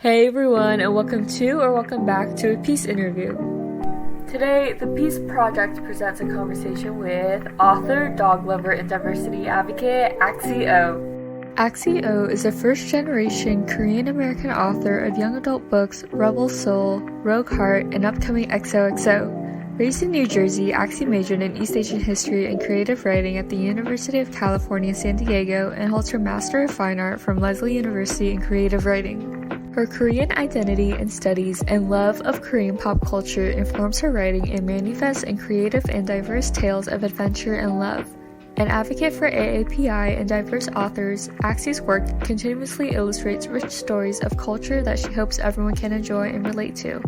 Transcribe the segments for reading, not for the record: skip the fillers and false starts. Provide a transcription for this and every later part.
Hey everyone, and welcome back to a Peace Interview. Today, the Peace Project presents a conversation with author, dog lover, and diversity advocate Axie Oh. Axie Oh is a first-generation Korean-American author of young adult books Rebel Seoul, Rogue Heart, and upcoming XOXO. Raised in New Jersey, Axie majored in East Asian History and Creative Writing at the University of California, San Diego, and holds her Master of Fine Art from Lesley University in Creative Writing. Her Korean identity and studies and love of Korean pop culture informs her writing and manifests in creative and diverse tales of adventure and love. An advocate for AAPI and diverse authors, Axie's work continuously illustrates rich stories of culture that she hopes everyone can enjoy and relate to.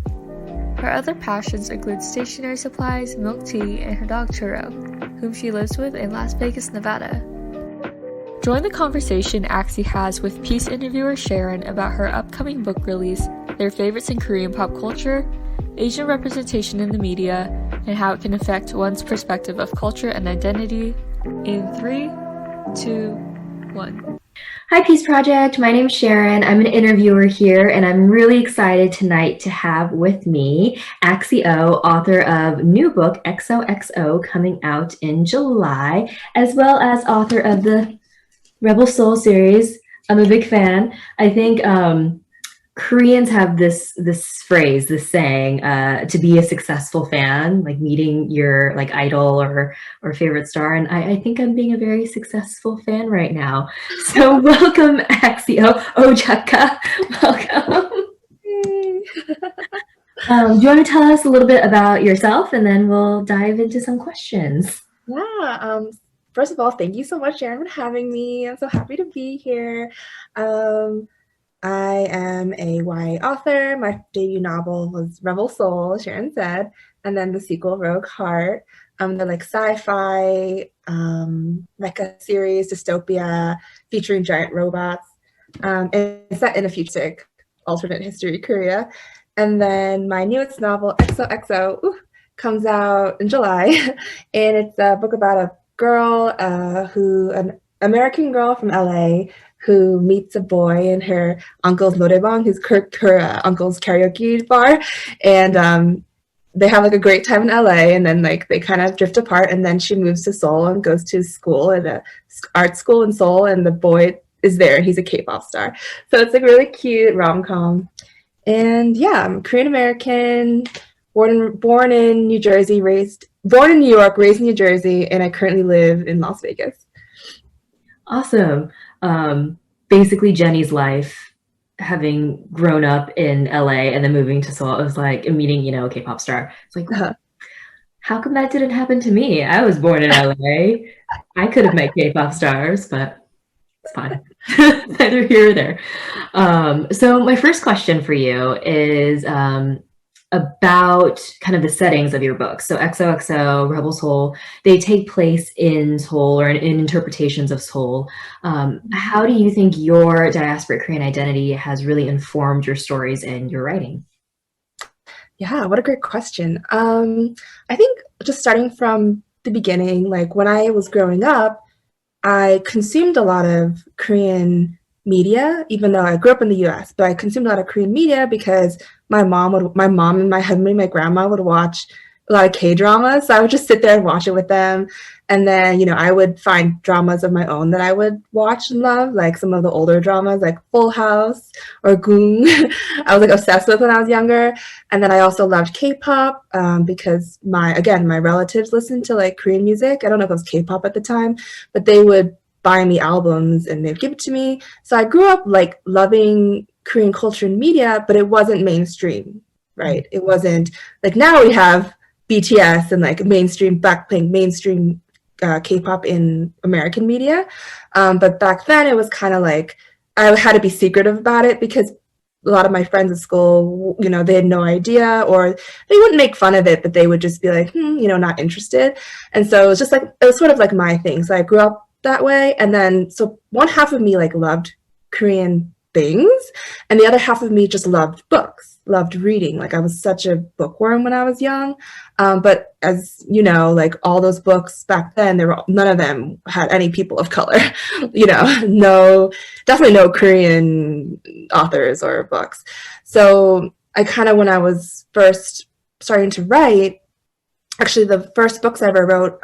Her other passions include stationery supplies, milk tea, and her dog Toro, whom she lives with in Las Vegas, Nevada. Join the conversation Axie has with Peace interviewer Sharon about her upcoming book release, their favorites in Korean pop culture, Asian representation in the media, and how it can affect one's perspective of culture and identity. In 3, 2, 1. Hi, Peace Project. My name's Sharon. I'm an interviewer here, and I'm really excited tonight to have with me Axie Oh, author of new book XOXO coming out in July, as well as author of the Rebel Seoul series. I'm a big fan. I think Koreans have this phrase, this saying, to be a successful fan, like meeting your idol or favorite star. And I think I'm being a very successful fan right now. So welcome, Axie Oh Jaka. Welcome. Do you want to tell us a little bit about yourself, and then we'll dive into some questions? Yeah. First of all, thank you so much, Sharon, for having me. I'm so happy to be here. I am a YA author. My debut novel was Rebel Seoul, Sharon said, and then the sequel, Rogue Heart. They're like sci-fi, mecha series, dystopia, featuring giant robots. And it's set in a futuristic alternate history Korea. And then my newest novel, XOXO, comes out in July, and it's a book about a girl, an American girl from LA who meets a boy in her uncle's noraebang, her uncle's karaoke bar, and they have a great time in LA, and then they kind of drift apart, and then she moves to Seoul and goes to school at an art school in Seoul, and the boy is there. He's a K-pop star, so it's really cute rom-com. And yeah, I'm Korean American, born in New York, raised in New Jersey, and I currently live in Las Vegas. Awesome. Basically Jenny's life, having grown up in LA and then moving to Seoul, it was like meeting, a K-pop star. It's like, how come that didn't happen to me? I was born in LA. I could have met K-pop stars, but it's fine. Neither here or there. So my first question for you is about kind of the settings of your book. So XOXO, Rebel Seoul, they take place in Seoul or in interpretations of Seoul. How do you think your diasporic Korean identity has really informed your stories and your writing? Yeah, what a great question. I think just starting from the beginning, when I was growing up, I consumed a lot of Korean media, even though I grew up in the US, but I consumed a lot of Korean media because my mom and my husband, my grandma would watch a lot of K-dramas. So I would just sit there and watch it with them. And then, I would find dramas of my own that I would watch and love, like some of the older dramas like Full House or Goong. I was obsessed with when I was younger. And then I also loved K-pop because my relatives listened to Korean music. I don't know if it was K-pop at the time, but they would buy me albums and they'd give it to me. So I grew up loving Korean culture and media, but it wasn't mainstream, right? It wasn't now we have BTS and mainstream Blackpink, mainstream K-pop in American media. But back then it was kind of I had to be secretive about it because a lot of my friends at school, they had no idea, or they wouldn't make fun of it, but they would just be not interested. And so it was just it was sort of my thing. So I grew up that way. And then, so one half of me loved Korean things. And the other half of me just loved books, loved reading. Like I was such a bookworm when I was young. But as you know, like all those books back then, none of them had any people of color, definitely no Korean authors or books. So I kind of, when I was first starting to write, actually the first books I ever wrote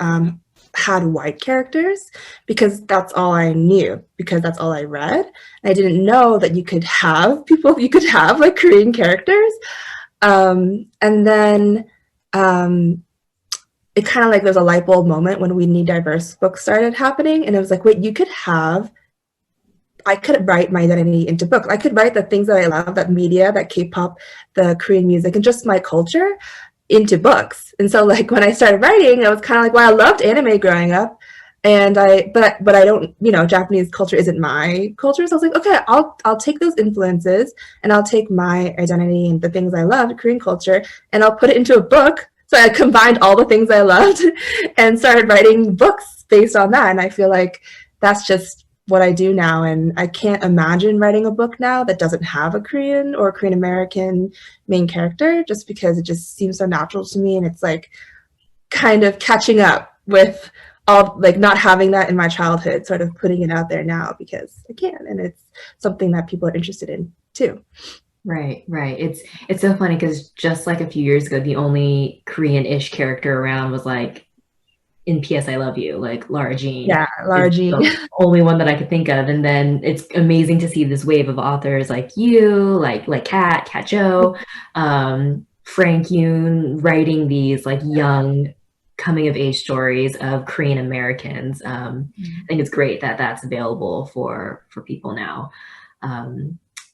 had white characters because that's all I knew, because that's all I read. And I didn't know that you could have like Korean characters. And then it kind of like there's a light bulb moment when We Need Diverse books started happening. And it was like, wait, I could write my identity into books. I could write the things that I love, that media, that K-pop, the Korean music, and just my culture into books. And so like when I started writing, I was kind of like, well, I loved anime growing up, and but I don't, Japanese culture isn't my culture. So I was like, okay, I'll take those influences and I'll take my identity and the things I loved, Korean culture, and I'll put it into a book. So I combined all the things I loved and started writing books based on that. And I feel like that's just what I do now. And I can't imagine writing a book now that doesn't have a Korean or Korean American main character, just because it just seems so natural to me. And it's like kind of catching up with all, like not having that in my childhood, sort of putting it out there now because I can. And it's something that people are interested in too. Right. It's so funny because just like a few years ago, the only Korean-ish character around was like in P.S. I Love You, like Lara Jean. Yeah, Lara Jean. The only one that I could think of. And then it's amazing to see this wave of authors like you, like Kat Jo, Frank Yoon, writing these like young coming of age stories of Korean Americans. I think it's great that that's available for people now.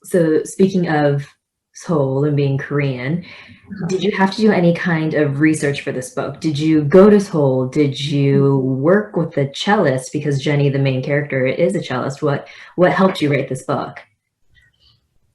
So speaking of Seoul and being Korean, did you have to do any kind of research for this book? Did you go to Seoul? Did you work with the cellist? Because Jenny, the main character, is a cellist. What helped you write this book?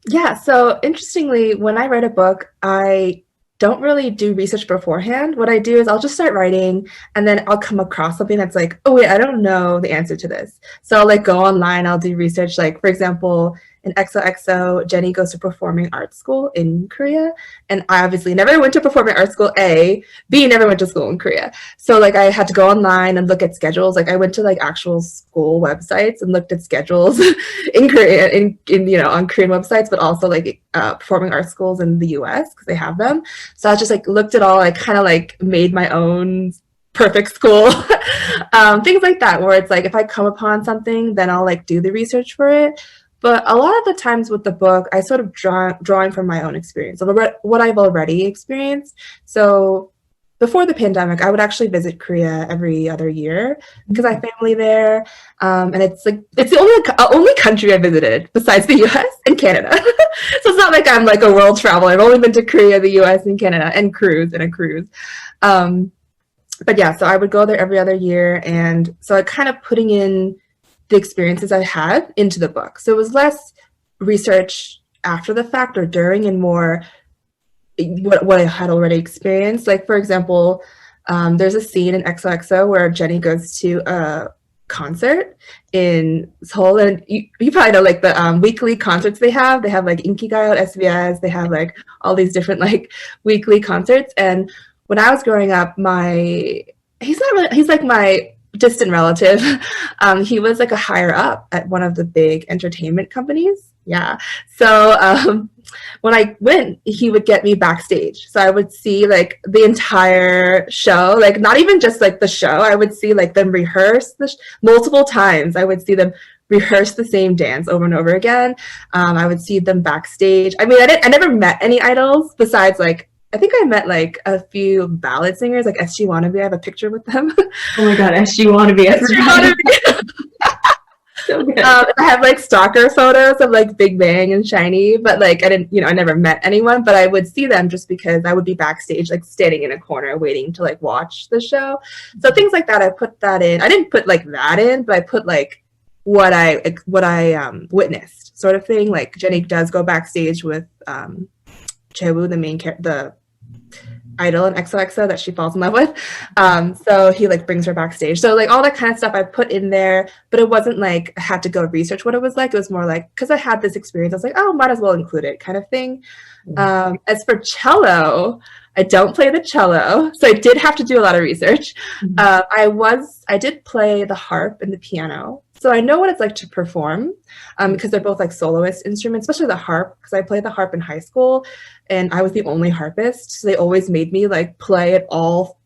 Yeah, so interestingly, when I write a book, I don't really do research beforehand. What I do is I'll just start writing, and then I'll come across something that's like, oh wait, I don't know the answer to this. So I'll like go online, I'll do research. Like for example, in XOXO, Jenny goes to performing arts school in Korea, and I obviously never went to performing arts school. B, never went to school in Korea. So like I had to go online and look at schedules. Like I went to like actual school websites and looked at schedules in Korea, in on Korean websites, but also like performing arts schools in the US because they have them. So I just like looked at all, I kind of like made my own perfect school, things like that, where it's like if I come upon something, then I'll like do the research for it. But a lot of the times with the book, I sort of drawing from my own experience of what I've already experienced. So before the pandemic, I would actually visit Korea every other year because I have family there. And it's the only country I visited besides the US and Canada. So it's not like I'm like a world traveler. I've only been to Korea, the US, and Canada, and a cruise. But yeah, so I would go there every other year. And so I kind of putting in the experiences I had into the book. So it was less research after the fact or during, and more what I had already experienced. Like for example, there's a scene in XOXO where Jenny goes to a concert in Seoul, and you probably know like the weekly concerts they have. They have like Inkigayo at SBS. They have like all these different like weekly concerts. And when I was growing up, he's like my distant relative. He was like a higher up at one of the big entertainment companies. Yeah. So when I went, he would get me backstage. So I would see like the entire show, like not even just like the show. I would see like them rehearse multiple times. I would see them rehearse the same dance over and over again. I would see them backstage. I mean, I never met any idols besides like, I think I met like a few ballad singers, like SG Wannabe. I have a picture with them. Oh my god, SG Wannabe. So good. I have like stalker photos of like Big Bang and Shiny, but like I didn't, I never met anyone, but I would see them just because I would be backstage, like standing in a corner waiting to like watch the show. So things like that, I put that in. I didn't put like that in, but I put like what I witnessed, sort of thing. Like Jenny does go backstage with Jaewoo, the idol in XOXO that she falls in love with. So he like brings her backstage. So like all that kind of stuff I put in there, but it wasn't like I had to go research what it was like. It was more like, because I had this experience, I was like, oh, might as well include it kind of thing. As for cello, I don't play the cello, so I did have to do a lot of research. I did play the harp and the piano, so I know what it's like to perform, because they're both like soloist instruments, especially the harp, because I played the harp in high school, and I was the only harpist, so they always made me like play at all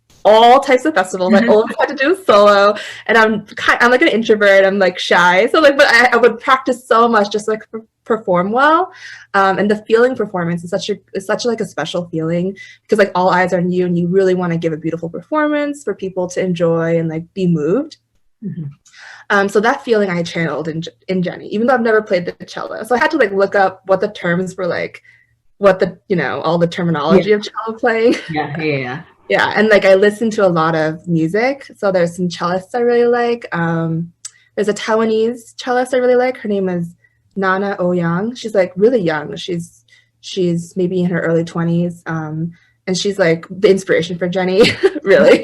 types of festivals. I always had to do a solo, and I'm like an introvert. I'm like shy, so like, but I would practice so much just like perform well, and the feeling performance is such like a special feeling, because like all eyes are on you and you really want to give a beautiful performance for people to enjoy and like be moved. So that feeling I channeled in Jenny, even though I've never played the cello, so I had to like look up what the terms were, like what the all the terminology of cello playing. Yeah, and like I listened to a lot of music, so there's some cellists I really like. There's a Taiwanese cellist I really like. Her name is Nana Ouyang. She's like really young. She's maybe in her early 20s. And she's like the inspiration for Jenny, really.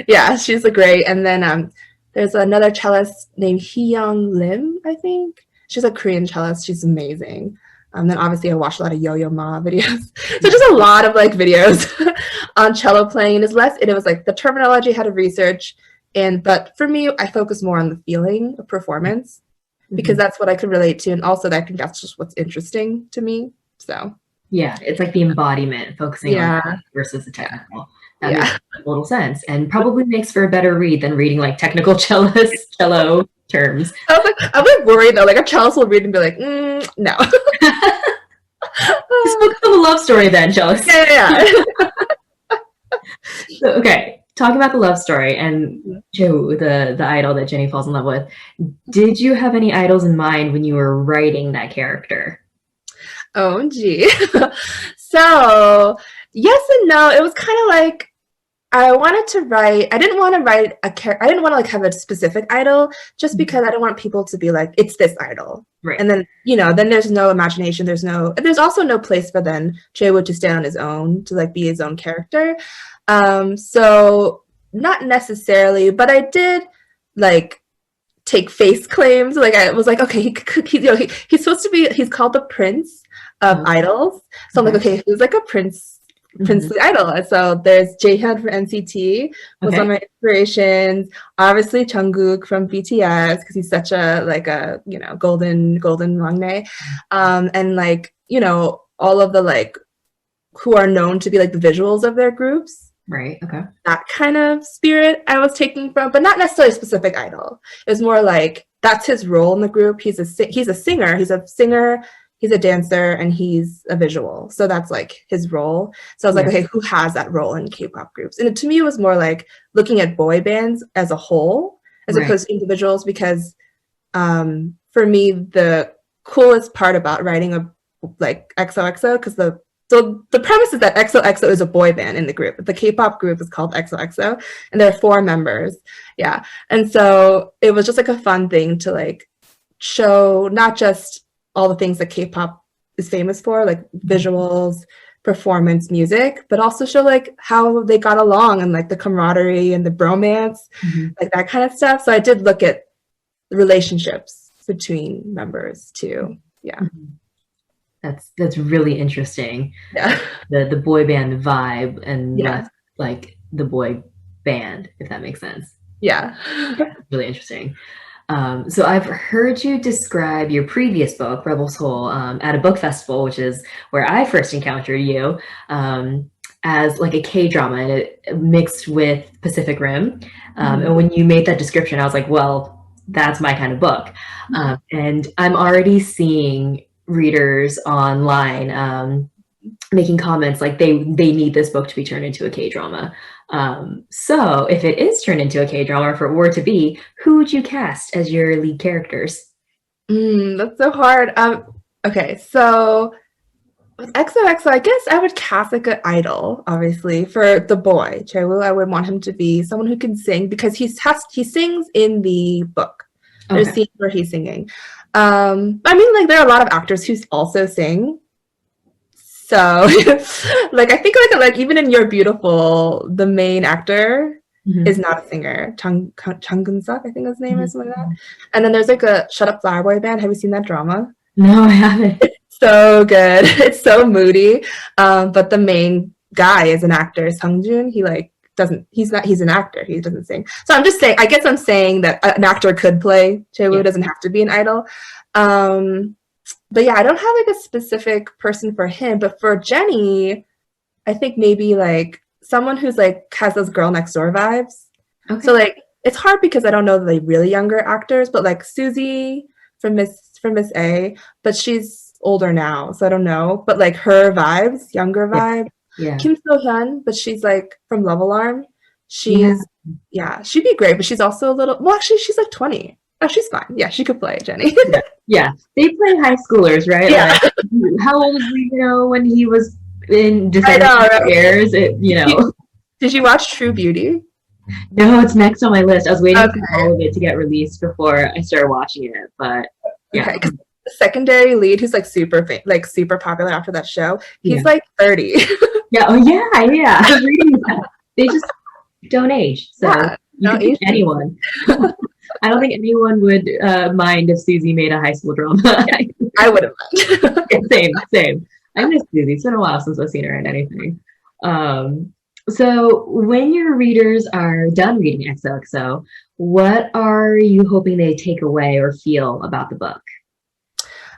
Yeah, she's a great. And then there's another cellist named Hee-young Lim, I think. She's a Korean cellist. She's amazing. Then obviously I watched a lot of Yo-Yo Ma videos. So just a lot of like videos on cello playing. It was like the terminology I had to research. But for me, I focus more on the feeling of performance, because that's what I could relate to. And also I think that's just what's interesting to me. So yeah, it's like the embodiment, focusing on that versus the technical. That makes a little sense, and probably makes for a better read than reading like technical cello terms. I'm like worried though, like a cellist will read and be like, no. Just focus on the love story then, cellist. Yeah. So, okay, talking about the love story and Joe, the idol that Jenny falls in love with, did you have any idols in mind when you were writing that character? Oh, gee. So, yes and no. It was kind of like, I didn't want to write a character. I didn't want to like have a specific idol, just because I didn't want people to be like, it's this idol. Right. And then, then there's no imagination. There's also no place for then Jaewook to stand on his own, to like be his own character. So not necessarily, but I did like take face claims. Like I was like, okay, he's supposed to be, he's called the Prince of Idols. So I'm like, okay, who's like a princely idol? And so there's Jaehyun from NCT was one of my inspirations. Obviously Jungkook from BTS, because he's such a golden maknae. And like, all of the like who are known to be like the visuals of their groups. Right. Okay. That kind of spirit I was taking from, but not necessarily a specific idol. It was more like that's his role in the group. He's a singer. He's a dancer, and he's a visual. So that's like his role. So I was like, okay, who has that role in K-pop groups? And to me, it was more like looking at boy bands as a whole, as opposed to individuals, because for me, the coolest part about writing a like XOXO, because the premise is that XOXO is a boy band in the group. The K-pop group is called XOXO, and there are 4 members. Yeah. And so it was just like a fun thing to like show not just all the things that K-pop is famous for, like visuals, performance, music, but also show like how they got along, and like the camaraderie and the bromance, like that kind of stuff. So I did look at the relationships between members too. Yeah. That's really interesting. Yeah. The boy band vibe, and less like the boy band, if that makes sense. Yeah. Really interesting. So I've heard you describe your previous book, Rebel Seoul, at a book festival, which is where I first encountered you, as like a K-drama, and it mixed with Pacific Rim. And when you made that description, I was like, well, that's my kind of book. And I'm already seeing readers online making comments like they need this book to be turned into a K-drama. So if it is turned into a K-drama, if it were to be, who would you cast as your lead characters? That's so hard. Okay, so with XOXO, I guess I would cast like an idol, obviously, for the boy, Jaewook. I would want him to be someone who can sing, because he sings in the book. There's scenes where he's singing. I mean, like there are a lot of actors who also sing. So like I think like even in You're Beautiful, the main actor is not a singer. Chung Gun-suk, I think his name is, something like that. And then there's like a Shut Up Flower Boy band. Have you seen that drama? No, I haven't. So good. It's so moody. But the main guy is an actor, Sung-joon. He like he's an actor. He doesn't sing. So I'm just saying, I guess I'm saying that an actor could play Jae-woo, doesn't have to be an idol. But yeah, I don't have like a specific person for him, but for Jenny, I think maybe like someone who's like has those girl next door vibes. Okay. So like it's hard because I don't know the really younger actors, but like Suzy from Miss A, but she's older now, so I don't know. But like her vibes, younger vibe. Yeah. Kim So-hyun, but she's like from Love Alarm. She'd be great, but she's also a little, well actually she's like 20. Oh, she's fine. Yeah, she could play Jenny. Yeah. They play high schoolers, right? Yeah. Like, how old was he, when he was in December Airs? Did you watch True Beauty? No, it's next on my list. I was waiting for all of it to get released before I started watching it, but yeah. Okay, the secondary lead, who's like super popular after that show, he's like 30. Yeah. Oh yeah. I was reading that. They just don't age. So you can pick anyone. I don't think anyone would mind if Suzy made a high school drama. I wouldn't mind. Same. I miss Suzy. It's been a while since I've seen her in anything. So when your readers are done reading XOXO, what are you hoping they take away or feel about the book?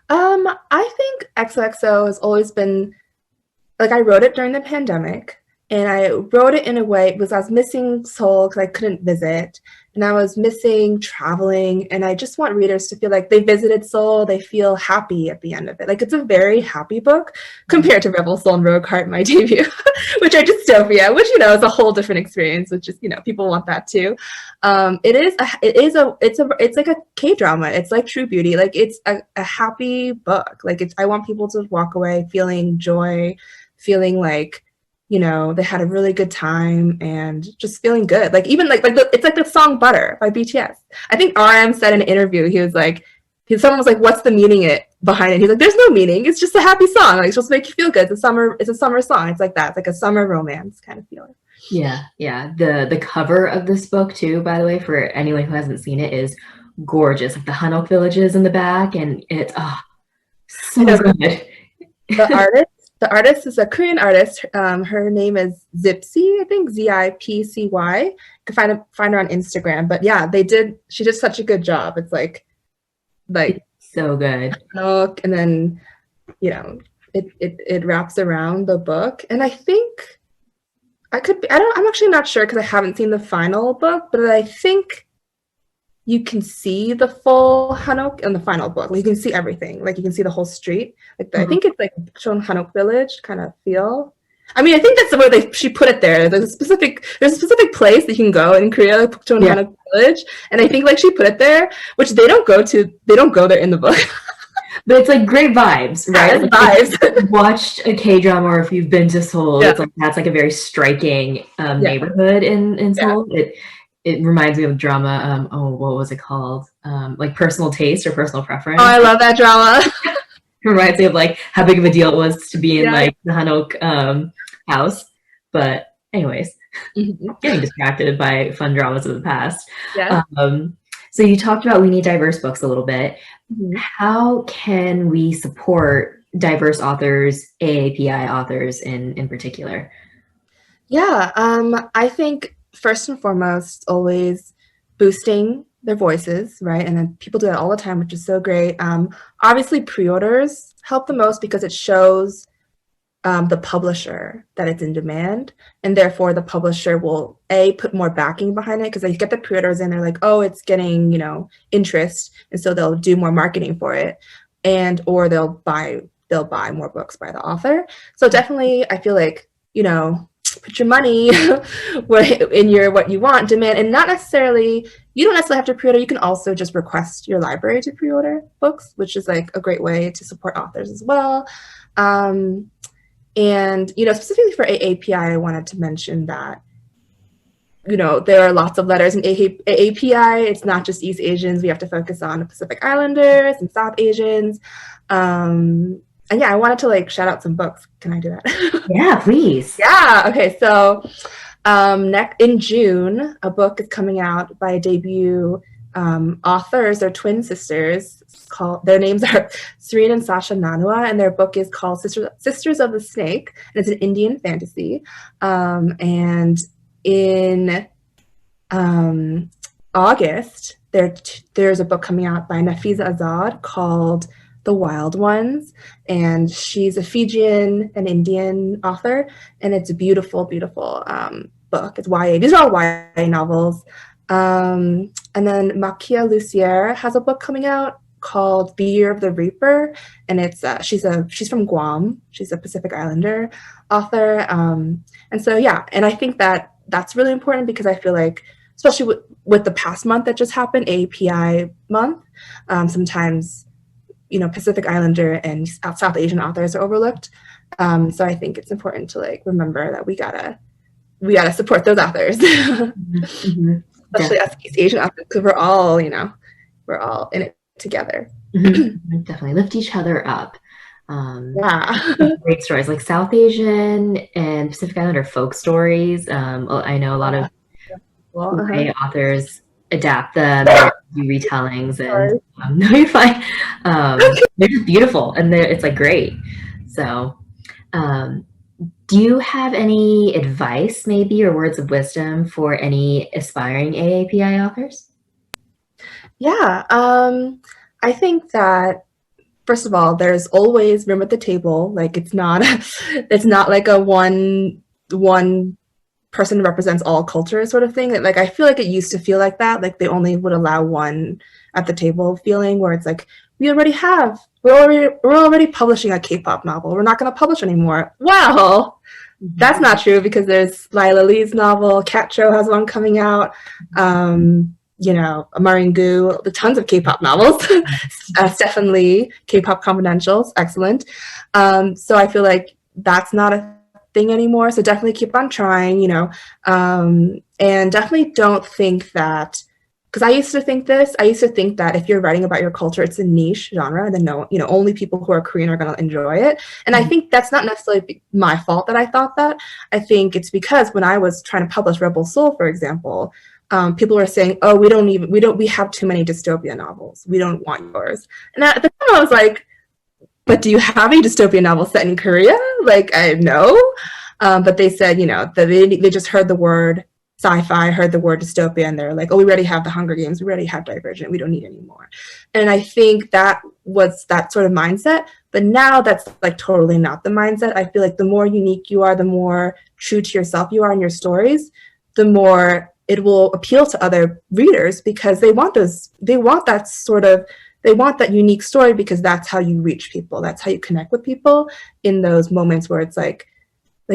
I think XOXO has always been, like, I wrote it during the pandemic, and I wrote it in a way because I was missing Seoul because I couldn't visit, and I was missing traveling, and I just want readers to feel like they visited Seoul, they feel happy at the end of it. Like, it's a very happy book compared to Rebel Seoul and Rogue Heart, my debut, which are dystopia, which, is a whole different experience, which is, people want that too. It's like a K-drama. It's like True Beauty. Like, it's a happy book. Like, I want people to walk away feeling joy, feeling like, they had a really good time and just feeling good. Like, even it's like the song Butter by BTS. I think RM said in an interview, he was like, someone was like, what's the meaning behind it? He's like, there's no meaning. It's just a happy song. Like, it's supposed to make you feel good. It's a summer song. It's like that. It's like a summer romance kind of feeling. Yeah. The cover of this book too, by the way, for anyone who hasn't seen it, is gorgeous. Like the Hanok villages in the back, and it's so good. The artist is a Korean artist. Her name is Zipsy, I think, Zipcy. You can find her on Instagram. But yeah, she did such a good job. It's like so good. And then, it wraps around the book. And I think I'm actually not sure because I haven't seen the final book, but I think you can see the full Hanok in the final book. Like, you can see everything. Like, you can see the whole street. Like, I think it's like Chon Hanok Village kind of feel. I mean, I think that's the way she put it there. There's a specific place that you can go in Korea, like Chon Hanok Village, and I think like she put it there, which they don't go to. They don't go there in the book. But it's like great vibes, right? Like, vibes. If you've watched a K-drama, or if you've been to Seoul, it's like that's like a very striking neighborhood in Seoul. It reminds me of drama. What was it called? Like Personal Taste or Personal Preference. Oh, I love that drama. It reminds me of like how big of a deal it was to be in like the Hanok house. But anyways, getting distracted by fun dramas of the past. Yeah. So you talked about we need diverse books a little bit. How can we support diverse authors, AAPI authors in particular? Yeah, I think first and foremost, always boosting their voices, right? And then people do that all the time, which is so great. Obviously, pre-orders help the most because it shows the publisher that it's in demand, and therefore the publisher will put more backing behind it because they get the pre-orders and they're like, oh, it's getting interest, and so they'll do more marketing for it, or they'll buy more books by the author. So definitely, I feel like put your money in what you want, demand, and you don't necessarily have to pre-order. You can also just request your library to pre-order books, which is like a great way to support authors as well. And specifically for AAPI, I wanted to mention that there are lots of letters in AAPI. It's not just East Asians. We have to focus on the Pacific Islanders and South Asians. And yeah, I wanted to like shout out some books. Can I do that? Yeah, please. Yeah. Okay. So in June, a book is coming out by debut authors. They're twin sisters. Their names are Serene and Sasha Nanua, and their book is called Sisters of the Snake, and it's an Indian fantasy. And in August, there's a book coming out by Nafiza Azad called The Wild Ones, and she's a Fijian and Indian author, and it's a beautiful, beautiful book. It's YA. These are all YA novels. And then Makia Lucier has a book coming out called The Year of the Reaper, and it's she's from Guam. She's a Pacific Islander author. And so yeah, and I think that's really important because I feel like, especially with the past month that just happened, AAPI month, sometimes, you know, Pacific Islander and South Asian authors are overlooked. So I think it's important to like remember that we gotta support those authors, Mm-hmm. especially us East Asian authors, because we're all in it together. Mm-hmm. Definitely lift each other up. Yeah. Great stories like South Asian and Pacific Islander folk stories. I know a lot of YA authors adapt them, do retellings, and no, you're fine. They're just beautiful, and it's like great. So, do you have any advice, maybe, or words of wisdom for any aspiring AAPI authors? Yeah, I think that first of all, there's always room at the table. Like it's not like a one person represents all cultures sort of thing. Like I feel like it used to feel like that. Like they only would allow one at the table feeling, where it's like we're already publishing a K-pop novel. We're not going to publish anymore. Well, that's not true, because there's Lila Lee's novel. Cat Cho has one coming out. You know, Maringu, the tons of K-pop novels. Stephen Lee, K-pop Confidentials, excellent. So I feel like that's not a thing anymore. So definitely keep on trying, you know, and definitely don't think that, because I used to think that if you're writing about your culture, it's a niche genre, and then only people who are Korean are going to enjoy it. And I think that's not necessarily my fault that I thought that. I think it's because when I was trying to publish Rebel Seoul, for example, people were saying, "Oh, we have too many dystopia novels. We don't want yours." And at the time, I was like, "But do you have a dystopia novel set in Korea?" Like, I know, but they said, you know, that they just heard the word sci-fi, heard the word dystopia, and they're like, "Oh, we already have the Hunger Games. We already have Divergent. We don't need any more." And I think that was that sort of mindset. But now that's like totally not the mindset. I feel like the more unique you are, the more true to yourself you are in your stories, the more it will appeal to other readers, because they want that unique story, because that's how you reach people. That's how you connect with people in those moments where it's like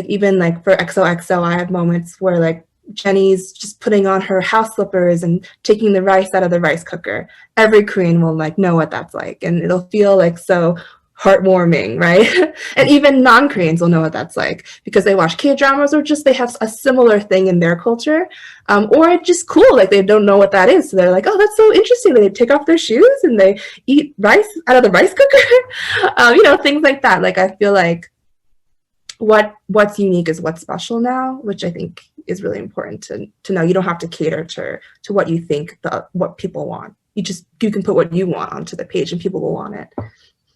even like for XOXO, I have moments where like Jenny's just putting on her house slippers and taking the rice out of the rice cooker. Every Korean will like know what that's like, and it'll feel like so heartwarming, right? And even non-Koreans will know what that's like, because they watch K-dramas, or just they have a similar thing in their culture, or it's just cool, like they don't know what that is, so they're like, "Oh, that's so interesting." They take off their shoes and they eat rice out of the rice cooker. You know, things like that. Like I feel like what's unique is what's special now, which I think is really important to know. You don't have to cater to what you think what people want. You can put what you want onto the page, and people will want it.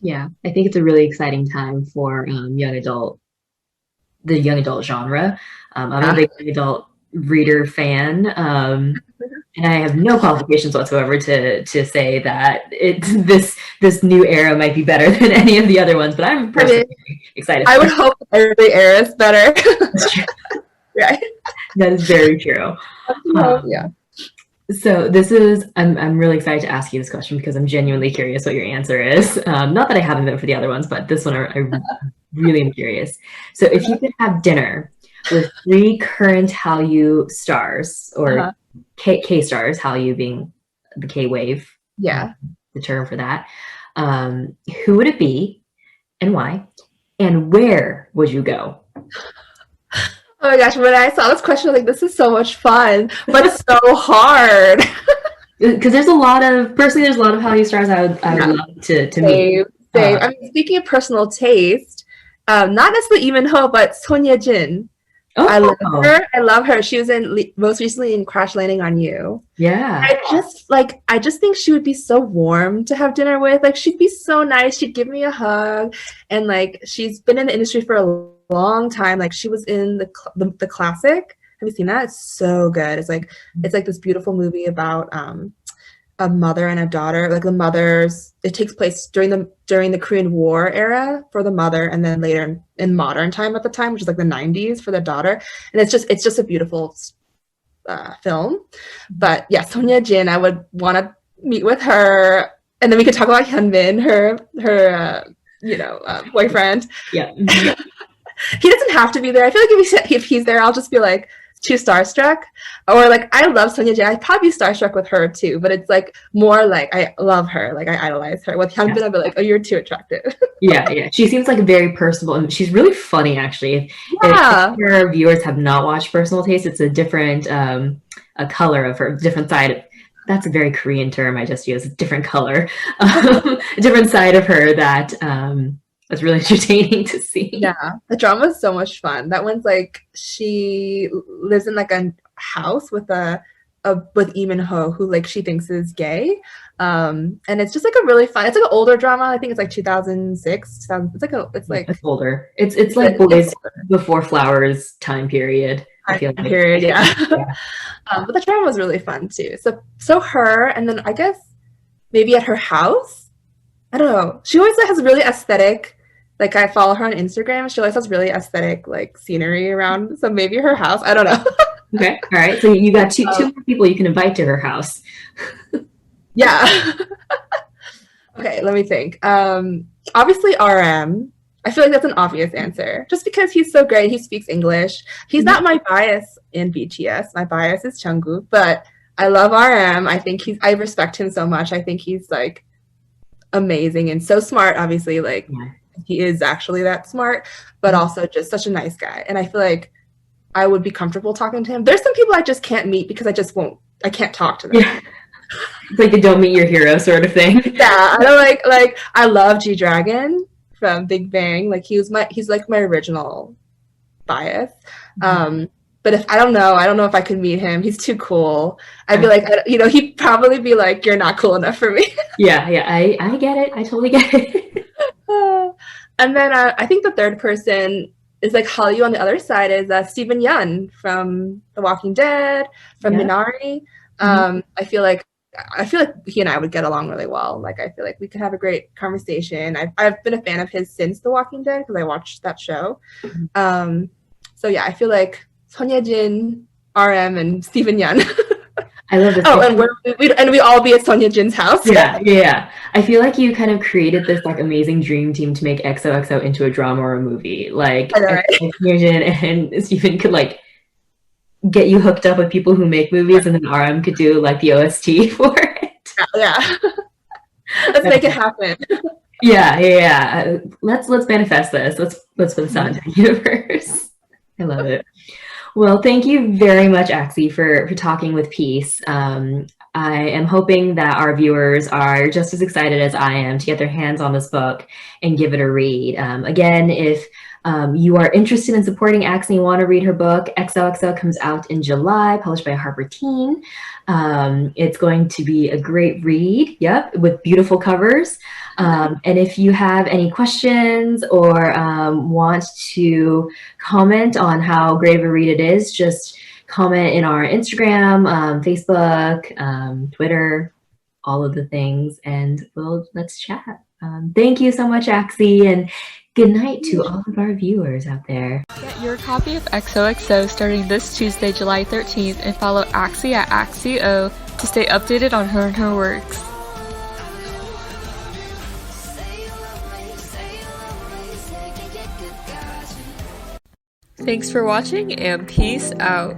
Yeah, I think it's a really exciting time for the young adult genre. I'm a big young adult reader fan, and I have no qualifications whatsoever to say that this new era might be better than any of the other ones. But I'm personally excited. I would hope every era is better. Right? That is very true. Yeah. So I'm really excited to ask you this question, because I'm genuinely curious what your answer is. Not that I haven't been for the other ones, but this one I really am curious. So if you could have dinner with 3 current Hallyu stars, or K stars, Hallyu being the K wave, yeah, the term for that, who would it be and why? And where would you go? Oh my gosh, when I saw this question, I was like, this is so much fun, but it's so hard. Because there's a lot of Hallyu stars I would love to meet. Same. I mean, speaking of personal taste, not necessarily Lee Min-ho, but Son Ye-jin. I love her. I love her. She was most recently in Crash Landing on You. Yeah. I just think she would be so warm to have dinner with. Like, she'd be so nice. She'd give me a hug, and like, she's been in the industry for a long time. Like, she was in the classic. Have you seen that? It's so good. It's like this beautiful movie about a mother and a daughter. Like, it takes place during the Korean War era for the mother, and then later in modern time at the time, which is like the 90s for the daughter. And it's just a beautiful film. But yeah, Son Ye-jin, I would want to meet with her, and then we could talk about Hyunbin, her boyfriend. Yeah. He doesn't have to be there. I feel like if he's there, I'll just be like too starstruck. Or like, I love Son Ye-jin. I'd probably be starstruck with her too, but it's like more like I love her, like I idolize her. With Hyunbin, I'd be like, oh, you're too attractive. Yeah. She seems like very personable, and she's really funny, actually. If your viewers have not watched Personal Taste, it's a different a color of her, different side. That's a very Korean term I just used. A different color, a different side of her that was really entertaining to see. Yeah, the drama is so much fun. That one's like, she lives in like a house with with Lee Min-ho, who like she thinks is gay, and it's just like a really fun. It's like an older drama. I think it's like 2006. It's older. It's like Boys Before Flowers time period. I feel like. Period, yeah. But the drama was really fun too. So her, and then I guess maybe at her house. I don't know. She always has really aesthetic. Like, I follow her on Instagram. She always has really aesthetic like scenery around. So maybe her house. I don't know. Okay. All right. So you got two more people you can invite to her house. Yeah. Okay. Let me think. Obviously RM. I feel like that's an obvious answer. Just because he's so great. He speaks English. He's not my bias in BTS. My bias is Jungkook. But I love RM. I respect him so much. I think he's like amazing and so smart. Obviously, like. Yeah. He is actually that smart, but also just such a nice guy. And I feel like I would be comfortable talking to him. There's some people I just can't meet because I can't talk to them. Yeah. It's like a don't meet your hero sort of thing. Yeah. I don't like I love G-Dragon from Big Bang. Like, he's like my original bias. But if I don't know if I could meet him. He's too cool. I'd be like, he'd probably be like, you're not cool enough for me. Yeah. I get it. I totally get it. And then I think the third person is like Hallyu on the other side is Steven Yeun from The Walking Dead, from Minari. I feel like he and I would get along really well. Like, I feel like we could have a great conversation. I've been a fan of his since The Walking Dead because I watched that show. So yeah, I feel like Son Ye-jin, RM, and Steven Yeun. I love this. Oh, and we all be at Son Ye-jin's house. Yeah. I feel like you kind of created this like amazing dream team to make XOXO into a drama or a movie. Like, Ye-jin and Steven could like get you hooked up with people who make movies, and then RM could do like the OST for it. Yeah. Let's make it happen. Yeah. Let's manifest this. Let's put this out into the universe. I love it. Well, thank you very much, Axie, for talking with Peace. I am hoping that our viewers are just as excited as I am to get their hands on this book and give it a read. Again, if you are interested in supporting Axie and want to read her book, XOXO comes out in July, published by Harper Teen. It's going to be a great read, with beautiful covers. And if you have any questions or want to comment on how great of a read it is, just comment in our Instagram, Facebook, Twitter, all of the things, and let's chat. Thank you so much, Axie, and good night to all of our viewers out there. Get your copy of XOXO starting this Tuesday, July 13th, and follow Axie at Axie Oh to stay updated on her and her works. Thanks for watching, and peace out.